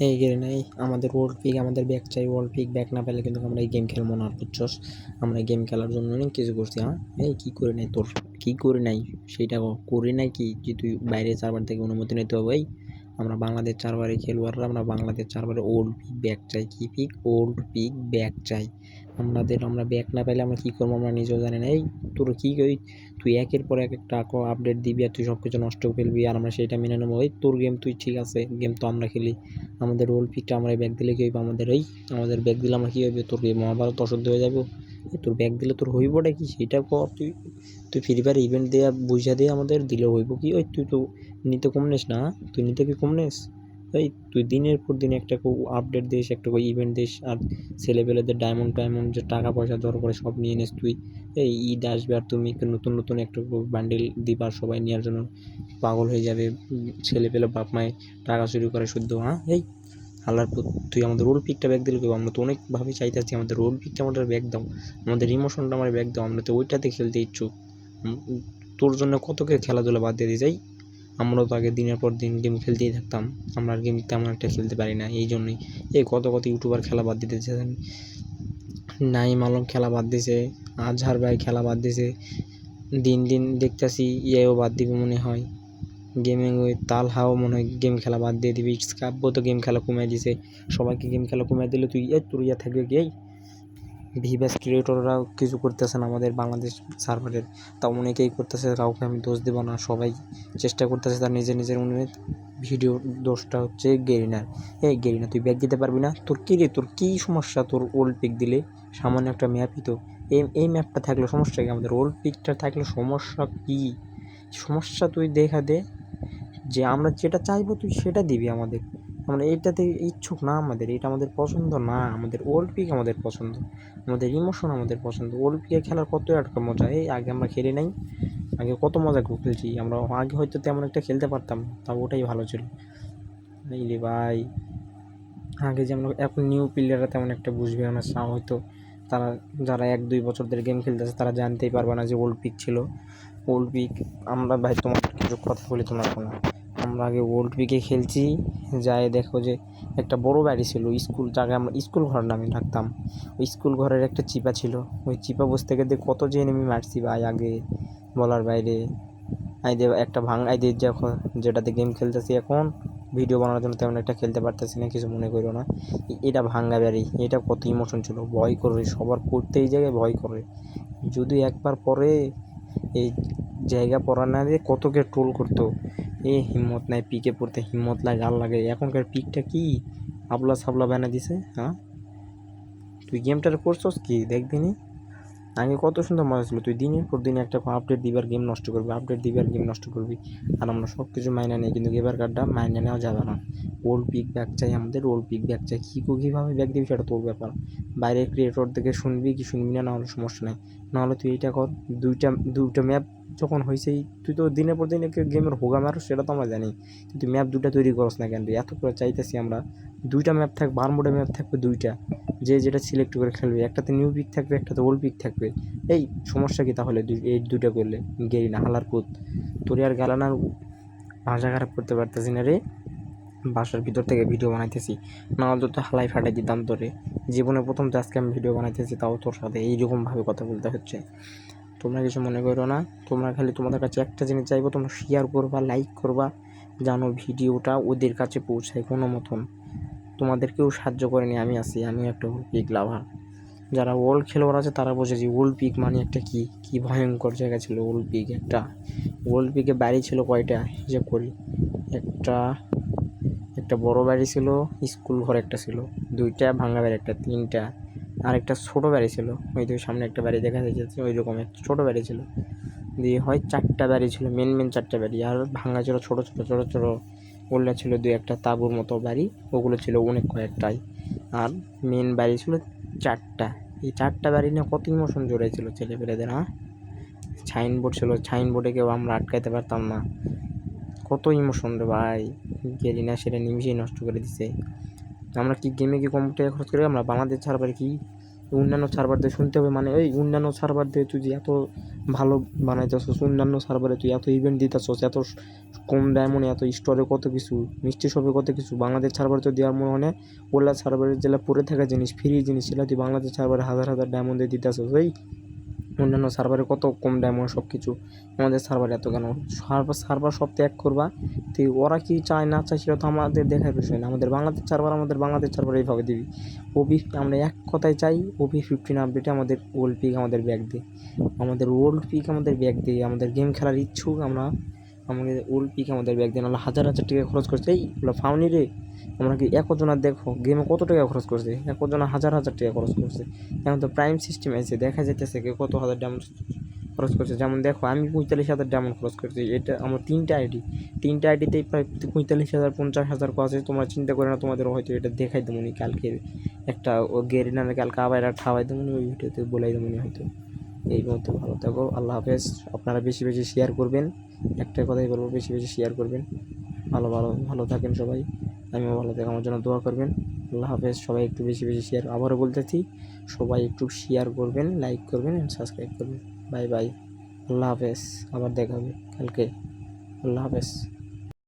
এই গেরে নাই আমাদের ওয়ার্ল্ড পিক, আমাদের ব্যাক চাই। ওয়ার্ল্ড পিক ব্যাক না পেলে কিন্তু আমরা এই গেম খেলবো না, বুঝছস? আমরা গেম খেলার জন্য অনেক কিছু করছি। হ্যাঁ, এই কি করে নাই তোর, কি করে নাই সেইটা করে নাই কি যে তুই বাইরে সার্ভার থেকে অনুমতি নিতে হবে? এই আমরা বাংলাদেশ সার্ভারে খেলোয়াড়রা, আমরা বাংলাদেশ সার্ভারে ওল্ড পিক ব্যাক চাই। কি পিক? ওল্ড পিক ব্যাক চাই আমরা ব্যাক না পাইলে আমরা কি করবো আমরা নিজেও জানি না। এই তোর কি কই, তুই একের পর এক একটা আপডেট দিবি আর তুই সব কিছু নষ্ট করে ফেলবি আর আমরা সেটা মেনে নেবো? এই তোর গেম তুই ঠিক আছে, গেম তো আমরা খেলি, আমাদের রোল পিকটা আমরা ব্যাক দিলে কি হইব? আমাদের ব্যাক দিলে আমরা কি হইবে? তোর মহাভারত অশুদ্ধ হয়ে যাবো? তোর ব্যাক দিলে তোর হইবটা কি সেটা কর। তুই তুই ফ্রি ফায়ার ইভেন্ট দেয়া বুঝা দিয়ে আমাদের দিলে হইব কি? ওই তুই তো নিতে কম নিস না, তুই নিতে কি কম নিস? এই তুই দিনের পর দিন একটা আপডেট দিস, একটা ইভেন্ট দিস আর ছেলেপেলেদের ডায়মন্ড যে টাকা পয়সা দরকার সব নিয়ে নিস তুই। এই ঈদ আসবে আর তুমি নতুন নতুন একটা বান্ডিল দিবার, সবাই নেওয়ার জন্য পাগল হয়ে যাবে। ছেলেপেলে বাপ মায়ে টাকা চুরি করে শুদ্ধ। হ্যাঁ, এই আল্লাহর তুই আমাদের রোল পিকটা ব্যাক দিলে আমরা তো অনেকভাবে চাইতেছি আমাদের রোল পিকটা আমাদের ব্যাক দাও, আমাদের ইমোশনটা আমার ব্যাক দাও, আমরা তো ওইটাতে খেলতে ইচ্ছুক। তোর জন্য কতকে খেলাধুলা বাদ দিয়ে যাই, আমরাও তো আগে দিনের পর দিন গেম খেলতেই থাকতাম, আমরা আর গেম তেমন একটা খেলতে পারি না। এই জন্যই এই কত কত ইউটিউবার খেলা বাদ দিতে চান, নাইম আলম খেলা বাদ দিছে, আজহার ভাই খেলা বাদ দিছে, দিন দিন দেখতেছি ইয়েও বাদ দিবে মনে হয়, গেমিং ওই তালহাও মনে হয় গেম খেলা বাদ দিয়ে দিবি, স্কাব্য তো গেম খেলা কমাই দিছে। সবাইকে গেম খেলা কমাই দিলে তুই তোর থাকবে কি? এই ভিভাস ক্রিয়েটররাও কিছু করতেছে না আমাদের বাংলাদেশ সার্ভারের, তা অনেকেই করতেছে, কাউকে আমি দোষ দেবো না, সবাই চেষ্টা করতেছে তার নিজের উন্নয়নের। ভিডিও দোষটা হচ্ছে গেরিনার। এই গেরিনা তুই ব্যাগ দিতে পারবি না? তোর কী রে, তোর কী সমস্যা? তোর ওল্ড পিক দিলে সামান্য একটা ম্যাপই তো, এই ম্যাপটা থাকলে সমস্যা কি? আমাদের ওল্ড পিকটা থাকলে সমস্যা কি? সমস্যা তুই দেখা দে, যে আমরা যেটা চাইবো তুই সেটা দিবি আমাদের, আমরা এইটাতে ইচ্ছুক না, আমাদের এটা আমাদের পছন্দ না, আমাদের ওল্ড পিক আমাদের পছন্দ, আমাদের ইমোশন আমাদের পছন্দ। ওল্ড পিকে খেলার কত একটা মজা, এই আগে আমরা খেলি নাই? আগে কত মজা খেলছি আমরা, আগে হয়তো তেমন একটা খেলতে পারতাম, তাও ওটাই ভালো ছিল। এই রে ভাই, আগে যেমন, এখন নিউ প্লেয়াররা তেমন একটা বুঝবে না, হয়তো তারা যারা 1-2 বছর ধরে গেম খেলতেছে তারা জানতেই পারবে না যে ওল্ড পিক ছিল। ওল্ড পিক, আমরা ভাই তোমার কিছু কথা বলি তোমার কোনো, আমরা আগে ওল্ড পিকে খেলছি, যায় দেখো যে একটা বড় বাড়ি ছিল, স্কুল জায়গায় আমরা স্কুল ঘর নামে রাখতাম, ওই স্কুল ঘরের একটা চিপা ছিল, ওই চিপা বসে থেকে কত যে এনিমি মারছি ভাই আগে, বলার বাইরে। আইদে একটা আইদে যখন যেটাতে গেম খেলতেছি এখন, ভিডিও বানানোর জন্য তেমন একটা খেলতে পারতেছি না, কিছু মনে করো না। এটা ভাঙ্গা বাড়ি, এটা কত ইমোশন ছিল, ভয় করে সবার পড়তে, এই জায়গায় ভয় করে, যদি একবার পরে এই জায়গা পড়া না দিয়ে কতকে ট্রোল করতো, হিম্মত নাই পিকে পড়তে, হিম্মত লাগে আর লাগে। এখনকার পিকটা কি আবলা সাবলা বানা দিছে। হ্যাঁ, তুই গেমটার করছস কি দেখবি নি? আগে কত সুন্দর মজা ছিল, তুই দিনের পর দিন একটা আপডেট দিবার গেম নষ্ট করবি, আপডেট দিবার গেম নষ্ট করবি, আর আমরা সব কিছু মাইনা নেই, কিন্তু এবার কার্ডটা মাইনা নেওয়া যাবে না। ওল্ড পিক ব্যাক চাই, আমাদের ওল্ড পিক ব্যাক চাই। কীভাবে ব্যাক দিবি সেটা তোর ব্যাপার, বাইরের ক্রিয়েটর থেকে শুনবি কি শুনবি না, নাহলে সমস্যা নেই, নাহলে তুই এইটা কর। দুইটা দুইটা ম্যাপ যখন হয়েছেই, তুই তো দিনের পর দিন একটা গেমের হোগা মারো সেটা তো আমরা জানি, কিন্তু ম্যাপ দুটা তৈরি করস না কেন? এত করে চাইতেছি আমরা, দুইটা ম্যাপ থাকবে, বারমুডা ম্যাপ থাকবে দুইটা, যে যেটা সিলেক্ট করে খেলবে, একটাতে নিউ পিক থাকবে, একটাতে ওল্ড পিক থাকবে। এই সমস্যা কি তাহলে এই দুইটা করলে? গেরি না হালার পুত, তোর আর গালানার ভাষা খারাপ করতে পারতেছি না রে, বাসার ভিতর থেকে ভিডিও বানাইতেছি, নাহলে তো হালাই ফাটাই দিতাম তোরে। জীবনে প্রথম তো আজকে আমি ভিডিও বানাইতেছি, তাও তোর সাথে এইরকমভাবে কথা বলতে হচ্ছে। তোমরা কিছু মনে করো না, তোমরা খালি তোমাদের কাছে একটা জিনিস চাইবো, তোমরা শেয়ার করবা, লাইক করবা, যেন ভিডিওটা ওদের কাছে পৌঁছায় কোনো মতন। তোমাদেরকেও সাহায্য করেনি আমি আছি, আমিও একটা পিক লাভার। যারা ওল্ড খেলোয়াড় আছে তারা বোঝেছি ওল্ড পিক মানে একটা কি ভয়ঙ্কর জায়গা ছিল ওল্ড পিক। ওল্ড পিকে বাড়ি ছিল কয়টা হিসেব করি, একটা একটা বড় বাড়ি ছিল, স্কুল ঘর একটা ছিল, দুইটা ভাঙা বাড়ি একটা, তিনটা, আর একটা ছোটো বাড়ি ছিল, ওই তো সামনে একটা বাড়ি দেখা যাচ্ছে, ওই রকম একটা ছোটো বাড়ি ছিল, দিয়ে হয় 4টা বাড়ি ছিল, মেন 4টা বাড়ি, আর ভাঙা ছিল ছোটো ওগুলো ছিল 2-1টা তাঁবুর মতো বাড়ি, ওগুলো ছিল অনেক কয়েকটাই, আর মেন বাড়ি ছিল 4টা। এই 4টা বাড়ি নিয়ে কত ইমোশন জড়াইছিল ছেলেপেলেদের। হ্যাঁ, সাইনবোর্ড ছিল, সাইনবোর্ডে কেউ আমরা আটকাইতে পারতাম না, কত ইমোশন রে ভাই। গেরিনা সেটা নিমিশেই নষ্ট করে দিছে। আমরা কি গেমে কি কম টাকা খরচ করি? আমরা বাংলাদেশ ছাড়া পারি কি অন্যান্য সার্ভার দিয়ে শুনতে হবে মানে ওই অন্যান্য সার্ভার দিয়ে তুই যে এত ভালো বানাইতেছস, অন্যান্য সার্ভারে তুই এত ইভেন্ট দিতেছস, এত কম ডায়মন্ডে এত স্টোরে কত কিছু মিষ্টি শপে কত কিছু, বাংলাদেশ সার্ভারে তো দেওয়ার মনে হয় ওলা সার্ভারের যেটা পড়ে থাকা জিনিস ফ্রি জিনিস সেটা তুই বাংলাদেশ সার্ভারে হাজার হাজার ডায়মন্ডে দিতেছস। ওই অন্যান্য সার্ভারে কত কম ডায়মন্ড সব কিছু, আমাদের সার্ভারে এত কেন? সার্ভার সব ত্যাগ করবা তুই, ওরা কি চায় না চায় সেটা তো আমাদের দেখার বিষয় না। আমাদের বাংলাদেশ সার্ভার এইভাবে দিবি। ওবি আমরা এক কথায় চাই ওবি 15 আপডেটে আমাদের ওল্ড পিক আমাদের ব্যাক দে, আমাদের গেম খেলার ইচ্ছুক আমরা, আমাদের ওল্ড পিক আমাদের ব্যাক দিয়ে, নাহলে হাজার হাজার টাকা খরচ করছে এইগুলো ফাউনি রে। আমরা কি একজনের দেখো গেমে কত টাকা খরচ করছে, একজনের হাজার হাজার টাকা খরচ করছে। এখন তো প্রাইম সিস্টেম আছে, দেখা যাইতেছে কে কত হাজার ডায়মন্ড খরচ করছে। যেমন দেখো আমি 45,000 ডায়মন্ড খরচ করছি, এটা আমার তিনটা আইডিতেই প্রায় 45,000 50,000 আছে। তোমরা চিন্তা করে না, তোমাদের হয়তো এটা দেখাই দেবো কালকে একটা ও গেরিনার কালকে আবার একটা ঠাওয়াই দেবো ওই ভিডিওতে বলাই দেবো হয়তো। এই মতো ভালো থাকো, আল্লাহ হাফেজ। আপনারা বেশি বেশি শেয়ার করবেন, একটাই কথাই বলবো, বেশি বেশি শেয়ার করবেন। ভালো থাকেন সবাই, আমিও ভালো থাকি, আমার জন্য দোয়া করবেন। আল্লাহ হাফেজ। সবাই একটু বেশি বেশি শেয়ার, আবারও বলতেছি সবাই একটু শেয়ার করবেন, লাইক করবেন অ্যান্ড সাবস্ক্রাইব করবেন। বাই বাই, আল্লাহ হাফেজ। আবার দেখা হবে কালকে। আল্লাহ হাফেজ।